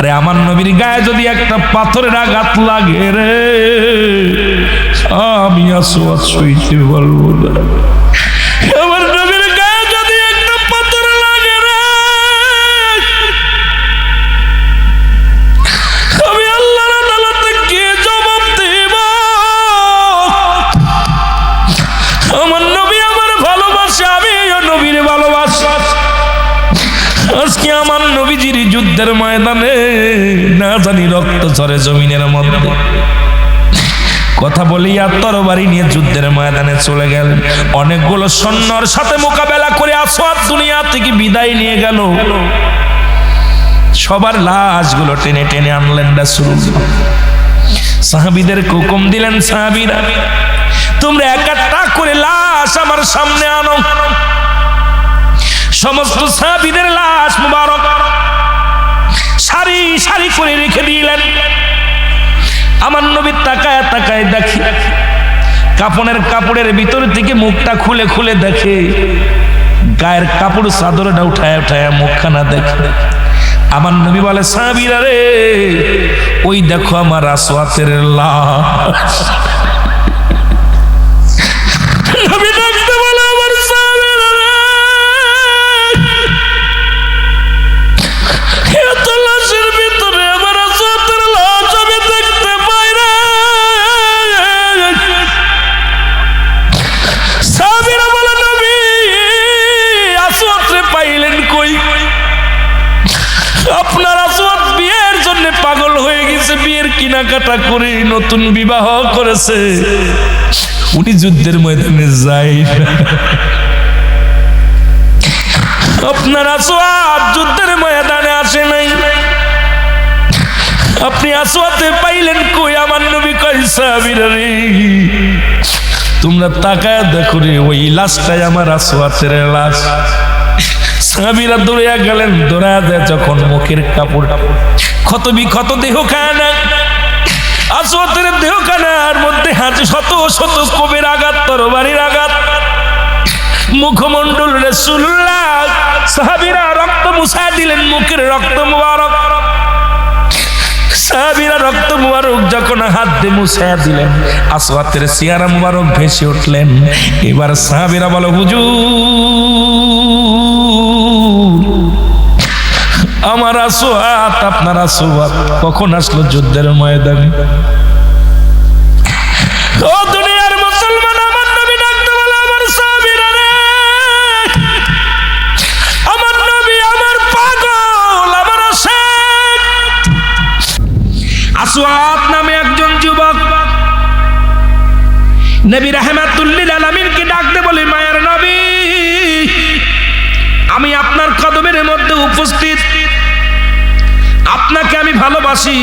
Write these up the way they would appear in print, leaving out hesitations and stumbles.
আরে আমার নবীর গায়ে যদি একটা পাথরের আঘাত লাগে রে, আমি আসওয়াদ সইতে পারবো না। আমার নবীর গায়ে যদি একটা পাথর লাগে রে, আমি আল্লাহর আদালতে গিয়ে জবাব দেব। আমার নবী আমার ভালোবাসা, আমিও নবীর ভালোবাসা। আজকে আমার নবীজির যুদ্ধের ময়দানে না জানি রক্ত ঝরে জমিনের মধ্যে। কথা বলিয়া তরবারি নিয়ে যুদ্ধের ময়দানে চলে গেলেন। অনেকগুলো সৈন্যর সাথে মোকাবেলা করে আসওয়াদ দুনিয়া থেকে বিদায় নিয়ে গেল। সবার লাশগুলো টেনে টেনে আনলেন রাসূলুল্লাহ। সাহাবীদের হুকুম দিলেন, সাহাবীরা তোমরা এক একটা করে লাশ আমার সামনে আনো। সমস্ত সাহাবীদের লাশ মুবারক সারি সারি করে রেখে দিলেন। আমার নবী তাকায় তাকায় দেখে, কাফনের কাপড়ের ভিতর থেকে মুখটা খুলে খুলে দেখে, গায়ের কাপড় চাদরটা উঠায় উঠায় মুখখানা দেখে। আমার নবী বলে, সাহাবীরা রে, ওই দেখো আমার আসওয়াতের লাশ। নবী ডাকতে বলে, আমার সাহাবীরা রে, এত লাশের ভিতরে আমার আসওয়াতের লাশ আমি দেখতে পাই না। সাহাবীরা বলে, নবী আসওয়াত রে পাইলেন কই? আপনার আসওয়াত বিয়ের জন্য পাগল হয়ে গেছে, বিয়ের কেনাকাটা করে নতুন বিবাহ করেছে, উনি যুদ্ধের ময়দানে যায় না। আপনার আসওয়াত যুদ্ধের ময়দানে আসে নাই, আপনি আসওয়াতে পাইলেন কই? আমার নবী কয়, সাহাবীরা রে, তোমরা তাকায় দেখো রে, ওই লাশটাই আমার আসওয়াতের লাশ। সাহাবীরা দৌড়িয়া গেলেন, দৌড়ায় দেয় যখন মুখের কাপড় ক্ষত বিক্ষত দেহখানা, আসওয়াতের দেহখানার মধ্যে হাতে শত শত কোবের আঘাত, তরবারির আঘাত, মুখমণ্ডল রাসূলুল্লাহ। সাহাবীরা রক্ত মুছায় দিলেন, মুখের রক্ত মুবারক। সাহাবীরা রক্ত মুবারক যখন হাত দিয়ে মুছায় দিলেন, আসওয়াতের চেহারা মুবারক ভেসে উঠলেন। এবার সাহাবীরা বলে, হুজুর, আমার আসওয়াত, আপনার আসওয়াত কখন আসলো যুদ্ধের ময়দানে? ও দুনিয়ার মুসলমান, আমার নবী ডাকতে বলে, আমার সাহাবীরা রে, আমার নবী আমার পাগল, আমার আশিক। আসওয়াত নামে একজন যুবক নবী রাহমাতুল লিল আলামিনকে ডাকতে বলে, মায়ের নবী, আমি আপনার কদমের মধ্যে উপস্থিত, আপনাকে আমি ভালোবাসি,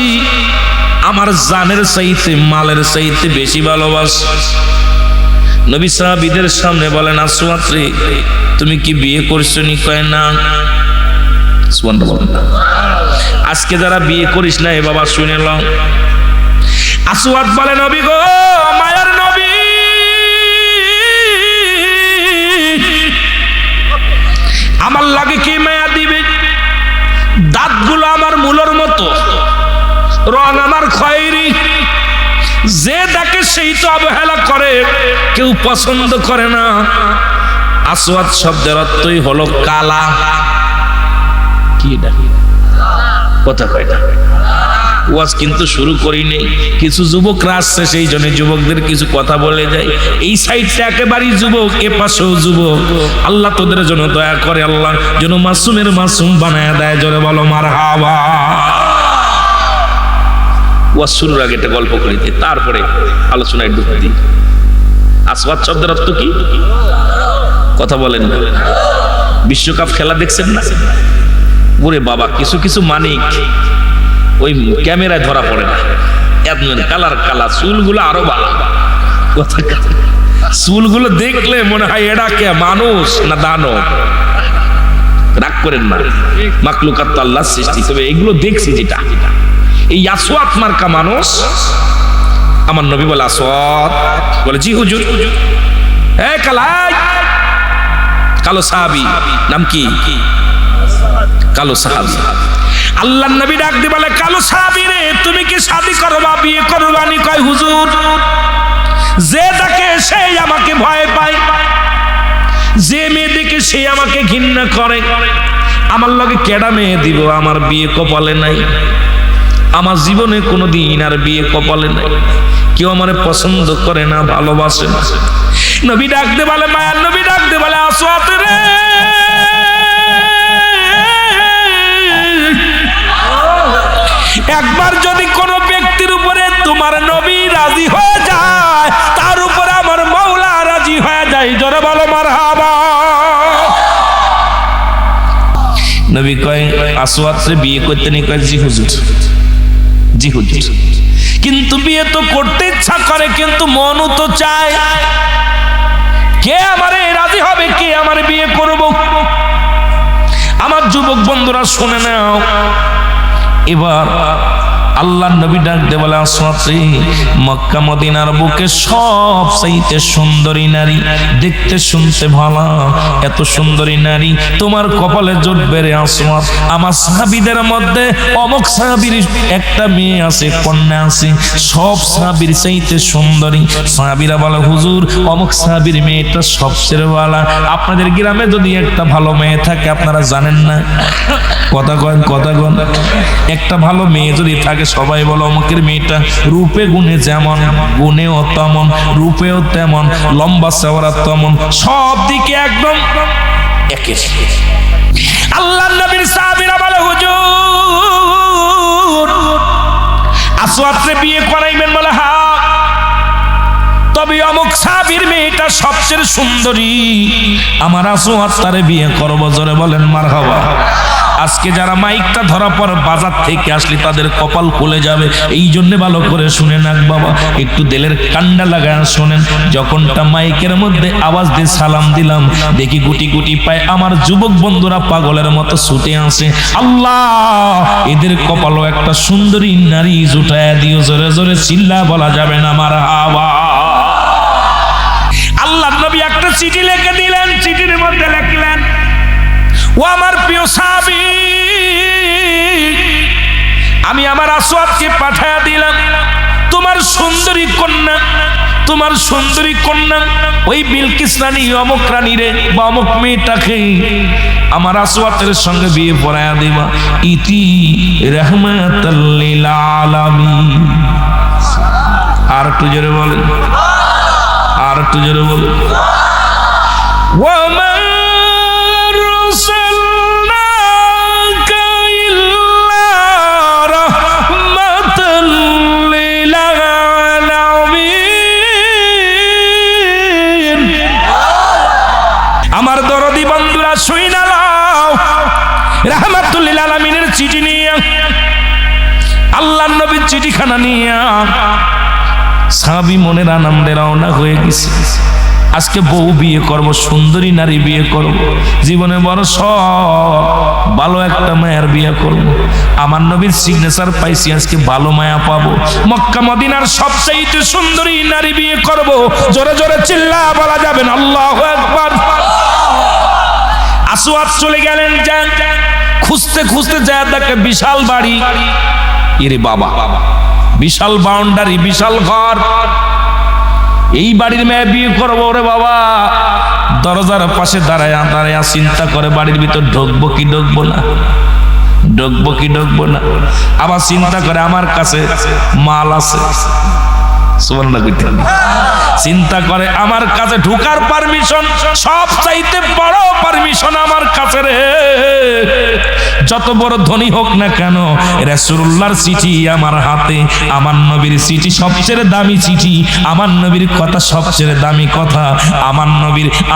আমার জানের চাইতে মালের চাইতে বেশি ভালোবাসি। নবী সাহাবীদের সামনে বলেন, আসওয়াত রে, তুমি কি বিয়ে করছো নি? কয় না। সুবহানাল্লাহ। আজকে যারা বিয়ে করিস না, এ বাবা শুনে লও। আসওয়াত বলে, নবী গো, মায়ের নবী, আমার লাগে কি মায়া দিবে? দাঁতগুলো আমার মূলর মতো, রং আমার খয়েরি, যে দেখে সেই তো অবহেলা করে, কেউ পছন্দ করে না। আসওয়াত শব্দের অর্থই হলো কালা। কি এটা? কথা কয় না। ওয়াজ কিন্তু শুরু করিনি, কিছু যুবকরা আসছে, সেই জন্য যুবকদের কিছু কথা বলে যায়। এই সাইডটা একেবারেই যুবক, এ পাশেও যুবক। আল্লাহ তোদের জন্য দয়া করে, আল্লাহ যেন মাসুমের মাসুম বানায় দেয়। জোরে বলো মারহাবা। ওয়াজ শুরুর আগে একটা গল্প করে দিই, তারপরে আলোচনায় ঢুক দিই। আসওয়াত শব্দের অর্থ কি? কথা বলেন না। বিশ্বকাপ খেলা দেখছেন না? ওরে বাবা, কিছু কিছু মানিক ওই ক্যামেরায় ধরা পড়ে না, কালার কালা, চুলগুলো আরো ভালো। চুলগুলো দেখলে মনে হয় এরা কে, মানুষ না দানব? রাগ করেন না, মাখলুকাত তো আল্লাহর সৃষ্টি। তবে এগুলো দেখছি, যেটা এই আসওয়াত মার্কা মানুষ। আমার নবী বলে, আসওয়াত? বলে, জি হুজুর। এই কালাই, কালো সাহাবী, নাম কি? কালো সাহাবী। আল্লাহর নবী ডাক দিয়ে বলে, কালো সাহাবী রে, তুমি কি শাদী করবা, বিয়ে করবা? নি কয়, হুজুর, যে দেখে সেই আমাকে ভয় পায়, যে মেয়ে দেখে সে আমাকে ঘৃণা করে। আমার লগে কেডা মেয়ে দিব? আমার বিয়ে কপালে নাই, আমার জীবনে কোনোদিন আর বিয়ে কপালে নাই, কেউ আমারে পছন্দ করে না, ভালোবাসে না। নবী ডাকতে বলে, মায়ার নবী ডাকতে বলে, আসওয়াত রে, একবার যদি কোনো ব্যক্তির উপরে তোমার নবী রাজি হয়ে যায়, তার উপরে আমার মওলা রাজি হয়ে যায়। জোরে বলো মারহাবা। নবী কয়, আসওয়াত রে বিয়ে করতে নি? কয়, জি হুজুর, জি হুজুর। কিন্তু বিয়ে তো করতে ইচ্ছা করে, কিন্তু মনও তো চায়, কে আমারে রাজি হবে, কে আমার বিয়ে করব? আমার যুবক বন্ধুরা শুনে নাও, এবার আল্লাহর নবী ডাক দে বলে, আসওয়াত রে, মক্কা মদিনার বুকে সবচাইতে সুন্দরী নারী, দেখতে শুনতে ভালো, এত সুন্দরী নারী তোমার কপালে জুটবে রে আসওয়াত। আমার সাহাবীদের মধ্যে অমুক সাহাবীর একটা মেয়ে আছে, কন্যা আছে, সব সাহাবীর চাইতে সুন্দরী। সাহাবীরা বলে, হুজুর, অমুক সাহাবীর মেয়েটা সবচেয়ে ভালো। আপনাদের গ্রামে যদি একটা ভালো মেয়ে থাকে, আপনারা জানেন না? কথা কন, কথা কন। একটা ভালো মেয়ে যদি থাকে, সবাই বলো অমুকের মেয়েটা রূপে গুণে যেমন, গুণেও তেমন, রূপেও তেমন, লম্বা চওড়া তেমন, সব দিকে একদম একে। আল্লাহর নবীর সাহাবীরা বলে, হুজুর, আসওয়াত রে বিয়ে করাইবেন? বলে, হ্যাঁ। তবে অমুক সাহাবীর মেয়েটা সবচেয়ে সুন্দরী, আমার আসওয়াত তারে বিয়ে করব। জোরে বলেন মারহাবা। আজকে যারা মাইকটা ধরা পর বাজার থেকে আসলে তাদের কপাল খুলে যাবে। এই জন্য ভালো করে শুনে নাক বাবা, একটু দিলের কান্ডা লাগায় শোনেন। যখনটা মাইকের মধ্যে আওয়াজ দিয়ে সালাম দিলাম, দেখি গুটি গুটি পায় আমার যুবক বন্ধুরা পাগলের মতো ছুটে আসে। আল্লাহ, এদের কপালও একটা সুন্দরী নারী জুটায় দিও। জোরে জোরে চিল্লা বলা যাবে না মারহাবা। আল্লাহর নবী একটা চিঠি লিখে দিলেন, চিঠির মধ্যে লিখলেন, ও আমার প্রিয় সাহাবী, আমি আমার আসওয়াতকে পাঠায়া দিলাম তোমার সুন্দরী কন্যা, তোমার সুন্দরী কন্যা ওই বিলকিস রানী, অমুক রানী রে বা অমুক মেয়েটাকে আমার আসওয়াতের সঙ্গে বিয়ে পড়ায়া দিবা। ইতি রাহমাতাল লিল আলামিন। আর একটু জোরে বলেন, আর একটু জোরে বলেন। ওয়া মা আমার দরদি বন্ধুরা শুইনা লাও, রাহমাতুল লিল আলামিনের চিঠি নিয়ে, আল্লাহর নবীর চিঠিখানা নিয়ে সাহাবী মনের আনন্দে রওনা হয়ে গেছে। আজকে বউ বিয়ে করব, সুন্দরী নারী বিয়ে করব, জীবনে বড় সব ভালো একটা মায়ের বিয়ে করব। আমার নবীর সিগনেচার পাইছি, আজকে ভালো মায়া পাবো। মক্কা মদিনার সবচাইতে সুন্দরী নারী বিয়ে করব। জোরে জোরে চিল্লা বলা যাবেন আল্লাহু আকবার। আসওয়াত চলে গেলেন, যান খুঁজতে খুঁজতে যায় দেখে বিশাল বাড়ি। এরে বাবা, বিশাল বাউন্ডারি, বিশাল ঘর, এই বাড়ির মেয়ে বিয়ে করবো। ওরে বাবা, দরজার পাশে দাঁড়ায় দাঁড়ায় চিন্তা করে, বাড়ির ভিতর ঢুকবো কি ঢুকবো না, ঢুকবো কি ঢুকবো না। আবার চিন্তা করে আমার কাছে মাল আছে, চিন্তা করে আমার কাছে ঢুকার পারমিশন, সব চাইতে বড় পারমিশন আমার কাছে রে। যত বড় ধনী হোক না কেন, রাসূলুল্লাহর চিঠি আমার হাতে, আমার নবীর চিঠি সবচেয়ে দামি চিঠি, আমার নবীর কথা সবচেয়ে দামি কথা,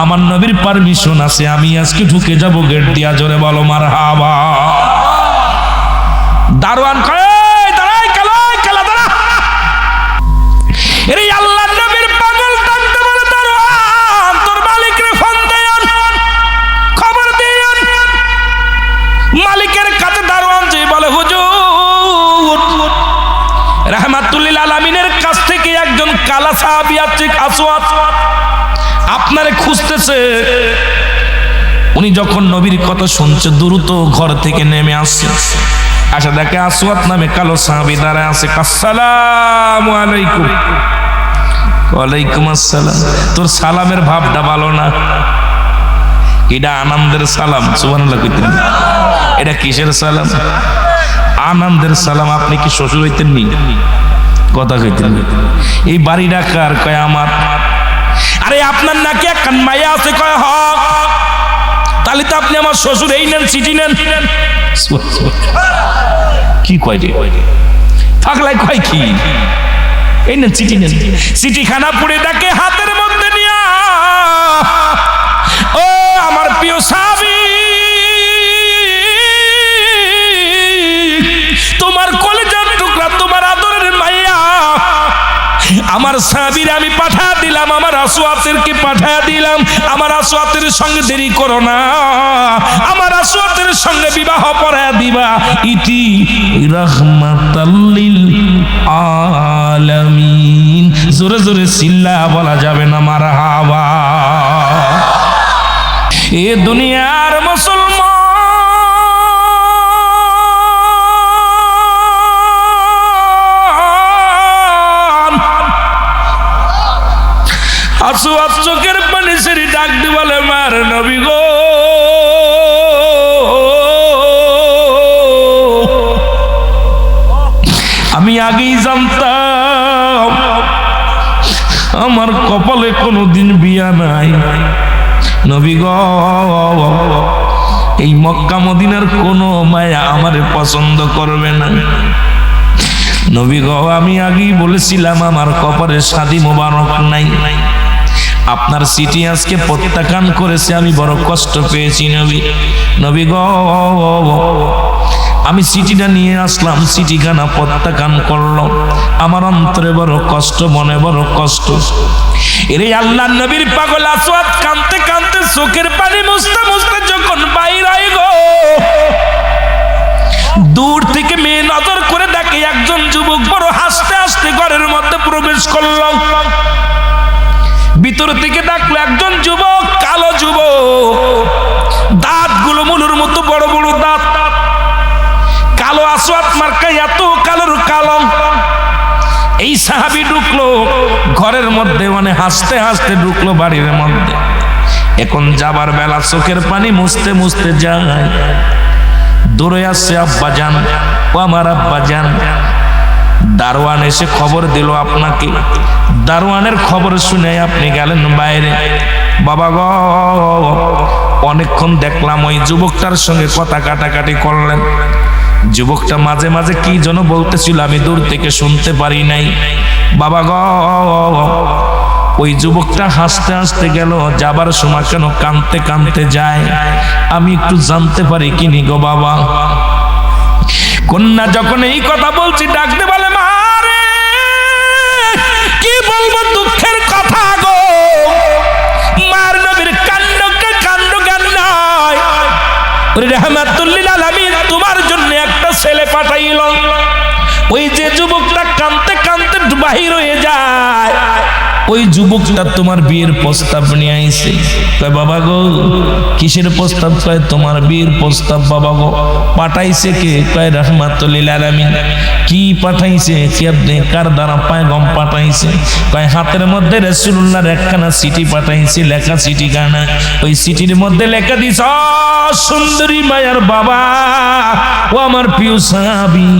আমার নবীর পারমিশন আছে, আমি আজকে ঢুকে যাব গেট দিয়া। জোরে বলো মারহাবা। দারোয়ান কয়, দাঁড়াই, কালাই কালা দাঁড়া। এরে আল্লাহর নবীর পাগল টানতে বলে, দারোয়ান তোর মালিকরে ফোন দেন, খবর দেন। মালিকের কাছে দারোয়ান যে বলে, হুজুর, রাহমাতুল লিল আলামিনের কাছ থেকে একজন কালা সাহাবী আছে, আসওয়াত, আপনারে খুঁজতেছে। উনি যখন নবীর কথা শুনছে, দ্রুত ঘর থেকে নেমে আসছে। আশা দেখে আসওয়াদ নামে কালো সাহাবী দাঁড়ায় আছে। আসসালামু আলাইকুম। ওয়ালাইকুম আসসালাম। তোর সালামের ভাবটা ভালো না, এটা আনন্দের সালাম। সুবহানাল্লাহ কইতেন। এটা কিসের সালাম? আনন্দের সালাম। আপনি কি শ্বশুর হইতেন নি? কথা কইতেন। এই বাড়ি ডাকার কয় আমার। আরে আপনার নাকি একখান মায়া আছে? কয় হ। তাহলে তো আপনি আমার শ্বশুর। এই নেন চিঠি নেন। কি কয় রে পাগলাই? কয় কি? এই নেন চিঠি নেন। চিঠিখানা পড়ে ডাকে হাতের মধ্যে নিয়া, ও আমার প্রিয় সাহাবী, তোমার কলেজার টুকরা, তোমার আদরের মাইয়া আমার সাহাবীর আমি পাঠা দিলাম, আমার আসওয়াতেরকে পাঠা দিলাম। আমার আসওয়াতের সঙ্গে দেরি করো না, আমার আসওয়াতের সঙ্গে বিবাহ পড়ায়া দিবা। ইতি রাহমাতাল লিল আলামিন। জোরে জোরে চিল্লা বলা যাবে না মারহাবা। এ দুনিয়ার মুসলমান আসওয়াদ চোখের পানি ছেড়ে ডাক দি বলে, মার নবী গো, আমি আগেই জানতাম আমার কপালে কোনোদিন বিয়া নাই। নবী গো, এই মক্কা মদিনার কোনো মায়া আমারে পছন্দ করবে না। নবী গো, আমি আগেই বলেছিলাম আমার কপালে শাদী মোবারক নাই। আপনার চিঠি আজকে প্রত্যাখ্যান করেছে, আমি বড় কষ্ট পেয়েছি নবী। নবী গো, আমি চিঠিটা নিয়ে আসলাম, চিঠিখানা প্রত্যাখ্যান করলো। আমার অন্তরে বড় কষ্ট, মনে বড় কষ্ট। এরে আল্লাহর নবীর পাগল আসওয়াদ কাঁদতে কাঁদতে চোখের পানি মুছতে মুছতে যখন বাইর হয় গো, দূর থেকে মেয়ে নজর করে দেখে একজন যুবক বড় হাসতে হাসতে ঘরের মধ্যে প্রবেশ করলো। ভিতর থেকে ডাকলো একজন যুবক, কালো যুবক, দাঁতগুলো মুলুর মতো বড় বড় দাঁত, কালো আসওয়াদ মার্কা, এত কালোর কালো। এই সাহাবী ঢুকলো ঘরের মধ্যে, মানে হাসতে হাসতে ঢুকলো বাড়ির মধ্যে। এখন যাবার বেলা চোখের পানি মুছতে মুছতে যায়। দূরে আসছে আব্বা জান, ও আমার আব্বা জান। দারোয়ান এসে খবর দিল আপনাকে। দারোয়ানের খবর শুনে আপনি গেলেন বাইরে। বাবা গো, অনেকক্ষণ দেখলাম ওই যুবকটার সঙ্গে কথা কাটাকাটি করলেন। যুবকটা মাঝে মাঝে কি যেন বলতেছিল, আমি দূর থেকে শুনতে পারি নাই। বাবা গো, ওই যুবকটা হাসতে হাসতে গেল, যাবার সময় কেন কাঁদতে কাঁদতে যায়, আমি একটু জানতে পারি কিনি গো বাবা? কন্যা যখন এই কথা বলছি ডাকতে বলে, মা রে, কি বলবো দুঃখের কথা গো। মার নবীর কান্ডকে কান্ড জ্ঞান নাই। রাহমাতুল লিল আলামিন তোমার জন্য একটা ছেলে পাঠাইল। ওই যে যুবকটা কাঁদতে কাঁদতে বাহির হয়ে যায়, ওই যুবকটা তোমার বিয়ের প্রস্তাব নিয়ে আইছে। কয় বাবা গো, কিসের প্রস্তাব? কয় তোমার বিয়ের প্রস্তাব। বাবা গো, পাঠাইছে কে? কয় রাহমাতুল লিল আলামিন। কি পাঠাইছে? কি আপনি কার দ্বারা পায়গাম পাঠাইছে? কয় হাতের মধ্যে রাসূলুল্লাহর একখানা চিঠি পাঠাইছে, লেখা চিঠিখানা। ওই চিঠির মধ্যে লেখা দিছ, সুন্দরী মায়ার বাবা, ও আমার প্রিয় সাহাবী,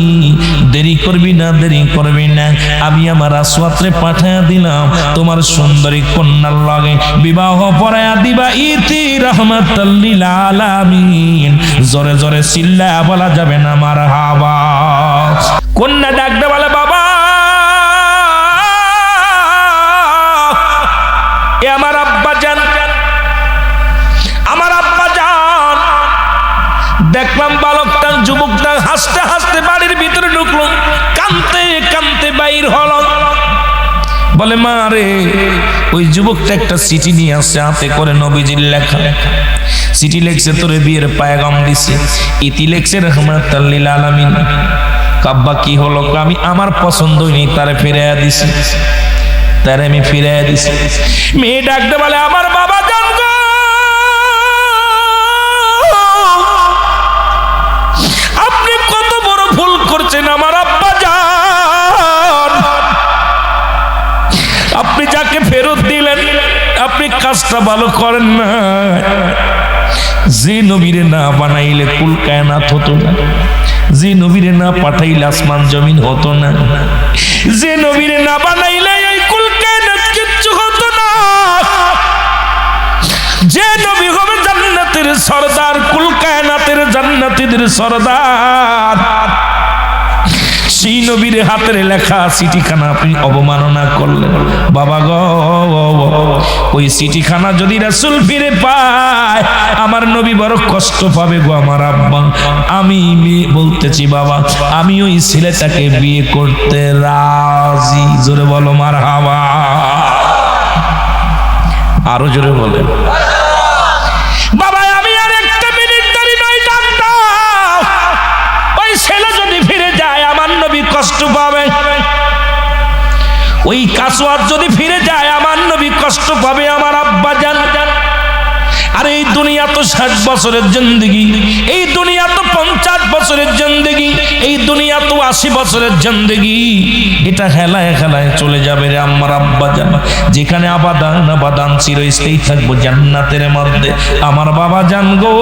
দেরি করবি না, দেরি করবি না। আমি আমার আসওয়াদরে পাঠায়া দিলাম, তোমার সুন্দরী কন্যার লগে বিবাহ পড়ায়া দিবা। ইতি রাহমাতাল লিল আলামিন। জোরে জোরে চিল্লা বলা যাবে না মারহাবা। কন্যা ডাকতে বলে, বাবা, এ আমার আব্বা জান, আমার আব্বা জান। দেখলাম বালকটা, যুবকটা হাসতে হাসতে বাড়ির ভিতরে ঢুকলো, কাঁদতে কাঁদতে বাইর হলো। বলে, মা রে, ওই যুবকটা একটা চিঠি নিয়ে আসছে হাতে করে, নবীজির লেখা চিঠি লেখছে, তোরে বিয়ের পায়গাম দিছে। ইতি লেখছে রাহমাতাল লিল আলামিন। আব্বা কি হলো? আমি আমার পছন্দ নেই, তারে ফিরাইয়া দিছি, তারে আমি ফিরাইয়া দিছি। মেয়ে ডাকতে বলে, আমার বাবা জান গো, আপনি কত বড় কাজটা ভালো করেন না। যে নবীরে না বানাইলে কুল কায়নাত হতো না, যে নবীরে না পাঠাইলে আসমান জমিন হতো না, যে নবীরে না বানাইলে এই কুল কায়নাত কিচ্ছু হতো না। যে নবী হবে জান্নাতের সরদার, কুল কায়নাতের জান্নাতীদের সরদার, সেই নবীর হাতের লেখা চিঠিখানা আপনি অবমাননা করলেন। বাবা গো, ওই চিঠিখানা যদি রাসূল ফিরে পায় আমার নবী বড় কষ্ট পাবে গো আমার আব্বা। আমি বলতেছি বাবা, আমি ওই ছেলেটাকে বিয়ে করতে রাজি। জোরে বলো মারহাবা, আরো জোরে বলেন। বাবা আমি আর একটা মিনিট দেরি নয়, ডাক দাও। ওই ছেলে যদি ফিরে যায় আমার নবী কষ্ট পাবে। ওই কাসওয়াত যদি ফিরে যায় আমার নবী কষ্ট পাবে আমার আব্বা জান। আর এই দুনিয়া তো 60 বছরের জিন্দেগি, এই দুনিয়া তো 50 বছরের জিন্দেগি, এই দুনিয়া তো 80 বছরের জিন্দেগি। এটা হেলায় হেলায় চলে যাবে রে আমার আব্বা জান। যেখানে আবাদান আবাদান চিরস্থায়ী থাকবো জান্নাতের মধ্যে আমার বাবা জান গো।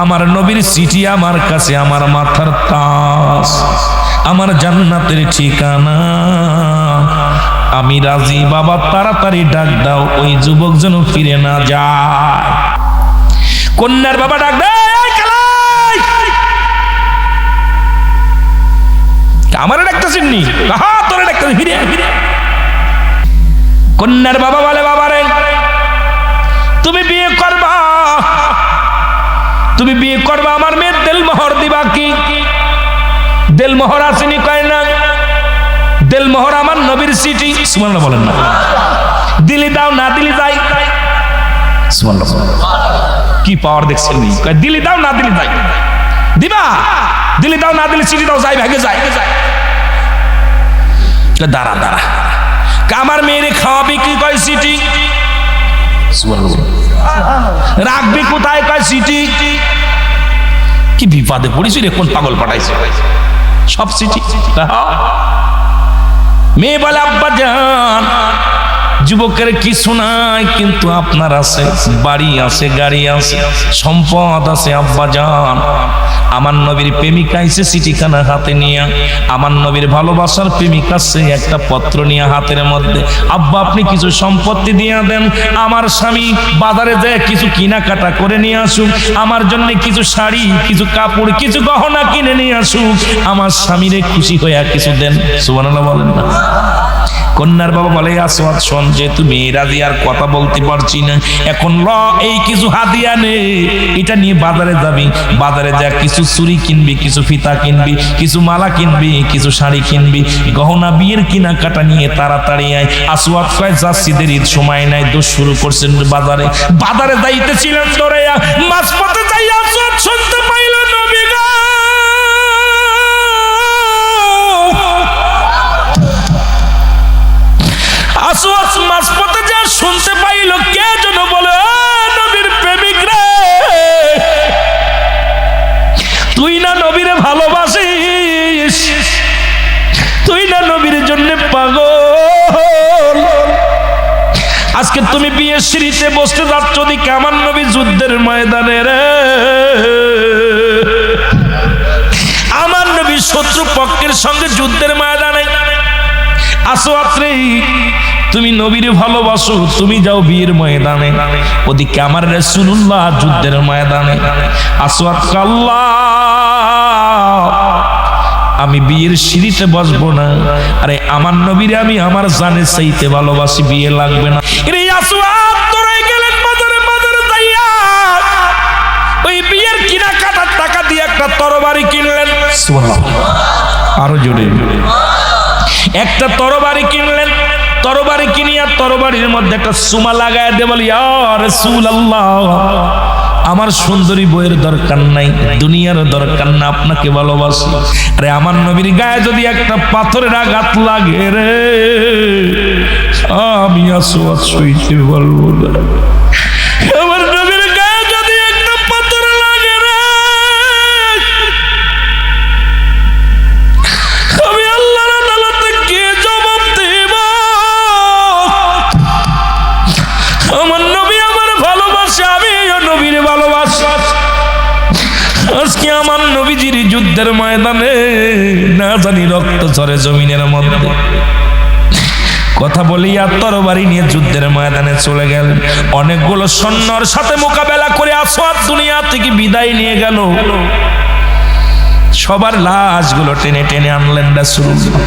আমার নবীর চিঠি আমার কাছে আমার মাথার তাজ, আমার জান্নাতের ঠিকানা। আমি রাজি বাবা, তাড়াতাড়ি ডাক দাও, ওই যুবক যেন ফিরে না যায়। কন্যার বাবা ডাক দেয়, আমার ডাকতে চিনি, তোর ডাকতে ফিরে ফিরে। কন্যার বাবা বলে, বাবা রে তুমি বিয়ে করবা, তুমি বিয়ে করবা, আমার মেয়ের দেলমোহর দিবা কি? দেলমোহর আসেনি কয় না, দেলমোহর আমার নবীর চিঠি। সুবহানাল্লাহ বলেন না, দিলি দাও না দিলি যাই। সুবহানাল্লাহ, কি পাওয়ার দেখছেন? দিলি দাও না দিলি যাই, দিবা, দিলি দাও না দিলি চিঠি দাও, যাই ভাগে যাই। দাঁড়া দাঁড়া, আমার মেয়েরে খাওয়াবি কি? কয় চিঠি। রাখবি কোথায়? কয় চিঠি। কি বিপদে পড়েছি রে, কোন পাগল পাঠাইছে সব চিঠি। মেয়ে বলে, আব্বা জান যুবকের কিছু নাই, কিন্তু আপনার আছে, বাড়ি আছে, গাড়ি আছে, সম্পদ আছে। আব্বা জান আমার নবীর প্রেমিকা এসে চিঠিখানা হাতে নিয়ে, আমার নবীর ভালোবাসার প্রেমিকা সে একটা পত্র নিয়ে হাতের মধ্যে। আব্বা আপনি কিছু সম্পত্তি দিয়ে দেন, আমার স্বামী বাজারে যায় কিছু কেনাকাটা করে নিয়ে আসুক, আমার জন্য কিছু শাড়ি, কিছু কাপড়, কিছু গহনা কিনে নিয়ে আসুক, আমার স্বামীরে খুশি হইয়া কিছু দেন। সুবহানাল্লাহ বলেন না। কন্যার বাবা বলে, আসওয়াদ শোন, যেহেতু মেয়েরা দিয়ে আর কথা বলতে পারছি না, এখন ল এই কিছু হাদিয়া নে, এটা নিয়ে বাজারে যাবি, বাজারে যা কিছু চুড়ি কিনবি, কিছু ফিতা কিনবি, কিছু মালা কিনবি, কিছু শাড়ি কিনবি, গহনা বিয়ের কেনাকাটা নিয়ে তাড়াতাড়ি আয়। আসওয়াদ কয় যাচ্ছি, দেরির সময় নাই। দোষ শুরু করছেন বাজারে। বাজারে যাইতেছিলেন দৌড়াইয়া, মাঝপথে যাইয়া আসওয়াদ শুনতে পাইল নবী গো। আসওয়াদ মাঝপথে যা শুনতে পাইল, কে যেন বলে, নবীর প্রেমিক রে, তুই না নবীরে ভালোবাসিস, তুই না নবীর জন্য পাগল। আজকে তুমি বিয়ের সিঁড়িতে বসতে যাচ্ছ, দিকে আমার নবী যুদ্ধের ময়দানে রে, আমার নবী শত্রু পক্ষের সঙ্গে যুদ্ধের ময়দানে। আসওয়াদ রে তুমি নবীরে ভালোবাসো, তুমি যাও বিয়ের ময়দানে, ওদিকে আমার রাসূলুল্লাহ যুদ্ধের ময়দানে। আসওয়াদ আল্লাহ আমি বিয়ের সিঁড়িতে বসবো না, আরে আমার নবীরে আমি আমার জানে চাইতে ভালোবাসি, বিয়ে লাগবে না। রে আসওয়াদ তোরাই গেলেন বাজারে, বাজারে যাইয়া ওই বিয়ের কেনাকাটার টাকা দিয়ে একটা তরবারি কিনলেন। সুবহানাল্লাহ, আরো জোরে, একটা তরবারি কিনলেন। তরবারি কিনিয়া তরবারির মধ্যে একটা সুমা লাগায় দে, বলি ইয়া রাসূলুল্লাহ আমার সুন্দরী বইয়ের দরকার নাই, দুনিয়ার দরকার না, আপনাকে ভালোবাসি। আরে আমার নবীর গায়ে যদি একটা পাথরের আঘাত লাগে রে, আমি আসওয়াদ সইতে পারবো না। আমার নবীর গায়ে যদি একটা পাথর লাগে রে, আমি আল্লাহর আদালতে গিয়ে জবাব যুদ্ধের ময়দানে না জানি রক্ত ঝরে জমিনের মধ্যে। কথা বলিয়া তরবারি নিয়ে যুদ্ধের ময়দানে চলে গেলেন। অনেকগুলো সৈন্যর সাথে মোকাবেলা করে আসওয়াদ দুনিয়া থেকে বিদায় নিয়ে গেল। সবার লাশগুলো টেনে টেনে আনলেন রাসূলুল্লাহ।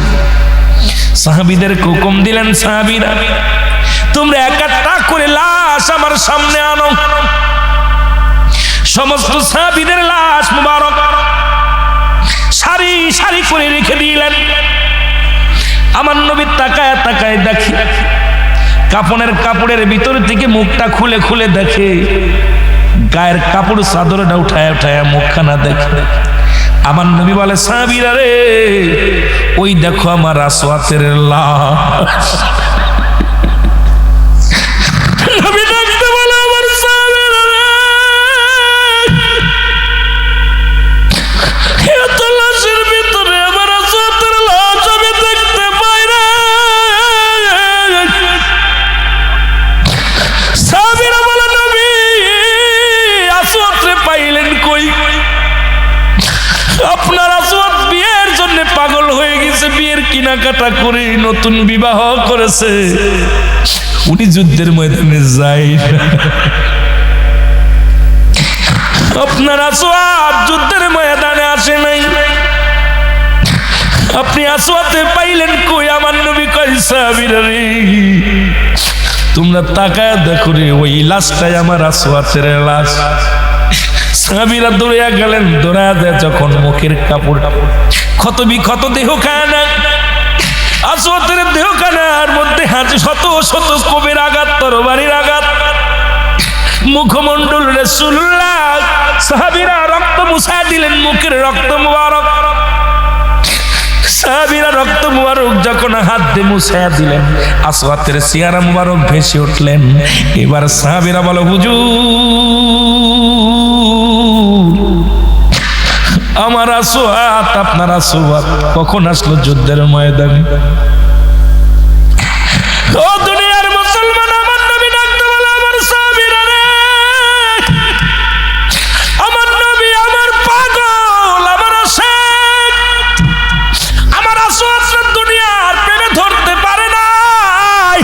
সাহাবীদেরকে হুকুম দিলেন, সাহাবীরা তোমরা একটা করে লাশ আমার সামনে আনো। সমস্ত সাহাবীদের লাশ মুবারক সারি সারি করে রেখে দিলেন। আমার নবী তাকায় তাকায় দেখে, কাপড়ের ভিতর থেকে মুখটা খুলে খুলে দেখে, গায়ের কাপড় চাদরটা উঠায় উঠায় মুখখানা দেখে। আমার নবী বলে, সাহাবীরা রে, ওই দেখো আমার আসওয়াতের লাশ। নবী ডাকতে বলে, আমার সাহাবীরা রে, এত লাশের ভিতরে আমার আসওয়াতের লাশ আমি দেখতে পাই না। সাহাবীরা বলে, নবী আসওয়াতরে পাইলেন কই? আপনার আসওয়াদ বিয়ের জন্য পাগল হয়ে গেছে, বিয়ের কেনাকাটা করে নতুন বিবাহ করেছে, উনি যুদ্ধের ময়দানে যায় না। আপনার আসওয়াদ যুদ্ধের ময়দানে আসে নাই, আপনি আসওয়াদে পাইলেন কই? আমার নবী কয়, সাহাবীরা রে, তোমরা তাকায় দেখো রে, ওই লাশটাই আমার আসওয়াদের লাশ। সাহাবীরা দৌড়িয়া গেলেন, দৌড়ায় দেয় যখন মুখের কাপড় ক্ষত বিক্ষত দেহখানা, আসওয়াদের দেহখানার মধ্যে হাঁচি শত শত কবির আঘাত, তরবারির আঘাত, মুখমণ্ডল রাসূলুল্লাহ। সাহাবীরা রক্ত মুছায় দিলেন, মুখের রক্ত মুবারক। সাহাবীরা রক্ত মুবারক যখন হাত দিয়ে মুছায় দিলেন, আসওয়াদের চেহারা মুবারক ভেসে উঠলেন। এবার সাহাবীরা বলে, হুজুর, আমার আসওয়াদ, আপনার আসওয়াদ কখন আসলো যুদ্ধের ময়দানে? ও দুনিয়ার মুসলমান, আমার নবী ডাকতে বলে, আমার সাহাবীরা রে, আমার নবী আমার পাগল, আমার আশিক, আমার আসওয়াদ দুনিয়ার প্রেমে ধরতে পারে নাই,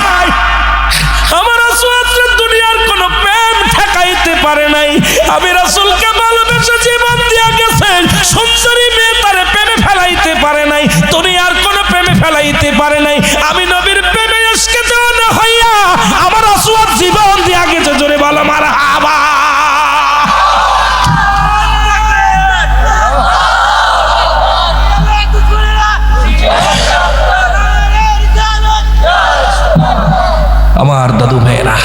আমার আসওয়াদ দুনিয়ার কোনো প্রেম ঠেকাইতে পারে নাই। আমি রাসূলকে ভালোবেসে জীবন দিয়া গেছে, সুন্দরী মেয়ে তারে প্রেমে ফেলাইতে পারে নাই, দুনিয়ার কোনো প্রেমে ফেলাইতে পারে নাই। আমি নবীর প্রেমে ইশকে দেওয়ানা হইয়া আমার আসওয়াদ জীবন দিয়া গেছে। জোরে বলো মারহাবা। আমার দাদু ভাইয়েরা,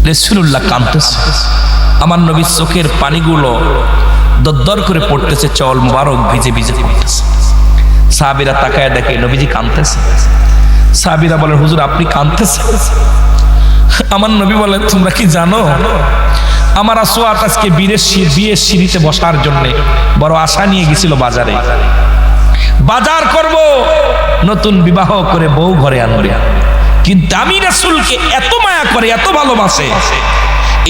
রাসূলুল্লাহ কাঁদতেছে, আমার নবীর চোখের পানিগুলো দরদর করে পড়তেছে, চল মুবারক ভিজে ভিজে পড়তেছে। সাহাবীরা তাকায় দেখে নবীজি কাঁদতেছে। সাহাবীরা বলে, হুজুর আপনি কাঁদতেছেন? আমার নবী বলে, তোমরা কি জানো, আমার আসওয়াদ আজকে বিয়ের সিঁড়িতে বসার জন্য বড় আশা নিয়ে গেছিল বাজারে, বাজার করব, নতুন বিবাহ করে বউ ঘরে আনবে। কিন্তু আমি রাসূলকে এত মায়া করে, এত ভালোবাসে,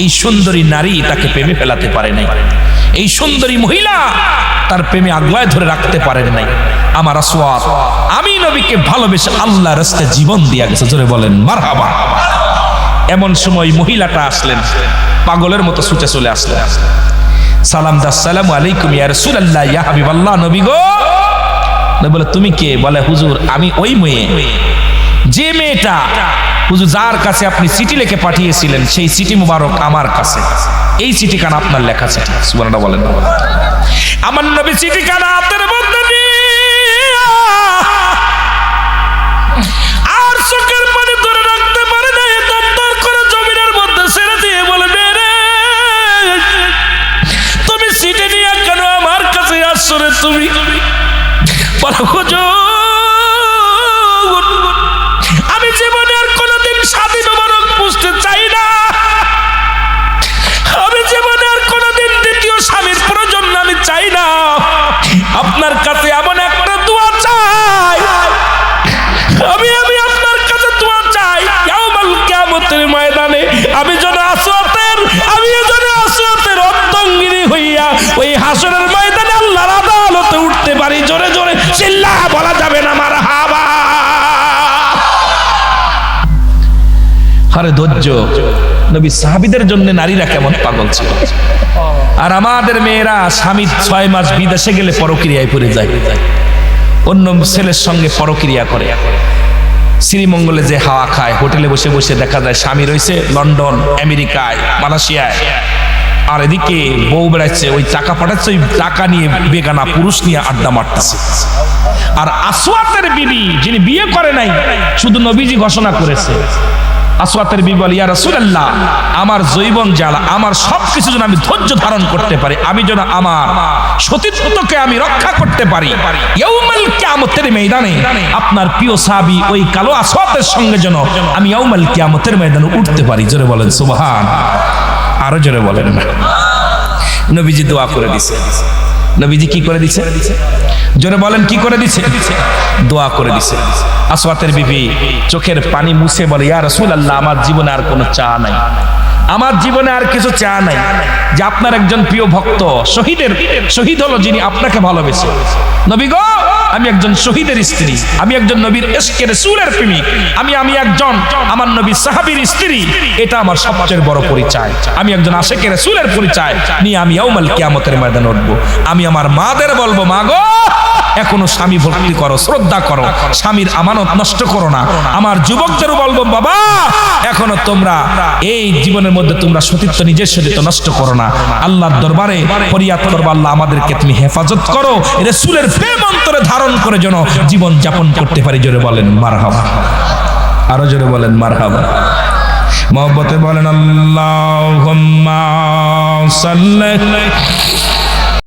এই সুন্দরী নারী তাকে প্রেমে ফেলাতে পারে নাই, এই সুন্দরী মহিলা তার প্রেমে আগলায় ধরে রাখতে পারেন নাই। আমার আসওয়াদ আমি নবীকে ভালোবেসে আল্লাহর রাস্তায় জীবন দিয়া গেছে। জোরে বলেন মারহাবা। এমন সময় মহিলাটা আসলেন, পাগলের মতো ছুটে চলে আসলেন। সালাম দা, আসসালামু আলাইকুম ইয়া রাসূলুল্লাহ, ইয়া হাবিবাল্লাহ। নবী গো। বলে, তুমি কে? বলে, হুজুর আমি ওই মেয়ে, যে মেয়েটা হুজুর যার কাছে আপনি চিঠি লিখে পাঠিয়েছিলেন, সেই চিঠি মুবারক আমার কাছে, এই চিঠিখানা আপনার লেখা চিঠি। সুবহানাল্লাহ বলেন। আমার নবী চিঠিখানা হাতের মধ্যে আর চোখের পানি ধরে রাখতে পারে না, দরদর করে জমিনের মধ্যে ছেড়ে দিয়ে বলে, রে তুমি চিঠি নিয়ে কেন আমার কাছে আসছো রে? তুমি বলো, হুজুর আমি জীবনে আর কোনোদিন স্বাধীন মুবারক বুঝতে চাই না, আমি জীবনে আর কোনোদিন দ্বিতীয় স্বামীর প্রয়োজন আমি চাই না। আপনার কাছে এমন একটা দোয়া চাই, আমি আপনার কাছে দোয়া চাই, ইয়াউমুল কিয়ামতের ময়দানে আমি যেন আসওয়াতের অর্ধাঙ্গিনী ধৈর্য। নবী সাহাবীদের জন্য নারীরা কেমন পাগল ছিল। আর আমাদের মেয়েরা স্বামী 6 মাস বিদেশে গেলে পরক্রিয়ায় পড়ে যায়, অন্য ছেলের সঙ্গে পরক্রিয়া করে। শ্রীমঙ্গলে যে হাওয়া খায়, হোটেলে বসে বসে দেখা যায় স্বামী রয়েছে লন্ডন, আমেরিকায়, মালয়েশিয়ায়, আর এদিকে বউ বেড়াচ্ছে, ওই টাকা পাঠাচ্ছে, ওই টাকা নিয়ে বেগানা পুরুষ নিয়ে আড্ডা মারতেছে। আর আসওয়াতের বিবি যিনি বিয়ে করে নাই, শুধু নবীজি ঘোষণা করেছে, আসওয়াতের বিবি বলে, ইয়া রাসূলুল্লাহ, আমার জৈবন জ্বালা, আমার সবকিছু যেন আমি ধৈর্য ধারণ করতে পারি, আমি যেন আমার সতীত্বকে আমি রক্ষা করতে পারি, ইয়াউমাল কিয়ামতের ময়দানে আপনার প্রিয় সাহাবী ওই কালো আসওয়াতের সঙ্গে যেন আমি ইয়াউমাল কিয়ামতের ময়দানে উঠতে পারি। জোরে বলেন সুবহান। আরো জোরে বলেন না। নবীজি দোয়া করে দিছে। নবীজি কি করে দিছে? জোরে বলেন, কি করে দিছে? দোয়া করে দিছে। আসওয়াতের বিবি চোখের পানি মুছে বলে, ইয়া রাসূলুল্লাহ, আমার জীবনে আর কোনো চা নাই, আমার জীবনে আর কিছু চা নাই, যে আপনার একজন প্রিয় ভক্ত শহীদ হলো যিনি আপনাকে ভালোবেসে। নবী গো, আমি একজন শহীদের স্ত্রী, আমি একজন নবীর ইশকে রাসূলের প্রেমিক, আমি একজন আমার নবী সাহাবীর স্ত্রী, এটা আমার সবচেয়ে বড় পরিচয়। আমি একজন আশিকে রাসূলের পরিচয় নিয়ে আমি ইয়াউমাল কিয়ামতের ময়দানে উঠব। আমি আমার মাদের বলবো, মা গো, এখনো স্বামী ভক্তি করো, শ্রদ্ধা করো, স্বামীর আমানত নষ্ট করো না। আমার যুবকদেরও বলবো, বাবা, এখনো তোমরা এই জীবনের মধ্যে তোমরা সতীত্ব, নিজের সতীত্ব নষ্ট করো না। আল্লাহর দরবারে ফরিয়াদ করবো, আল্লাহ আমাদেরকে তুমি হেফাজত করো, রাসূলের প্রেম অন্তরে ধারণ করে যেন জীবন যাপন করতে পারি। জোরে বলেন মারহাবা। আরো জোরে বলেন মারহাবা। মহব্বতে বলেন আল্লাহুম্মা সাল্লি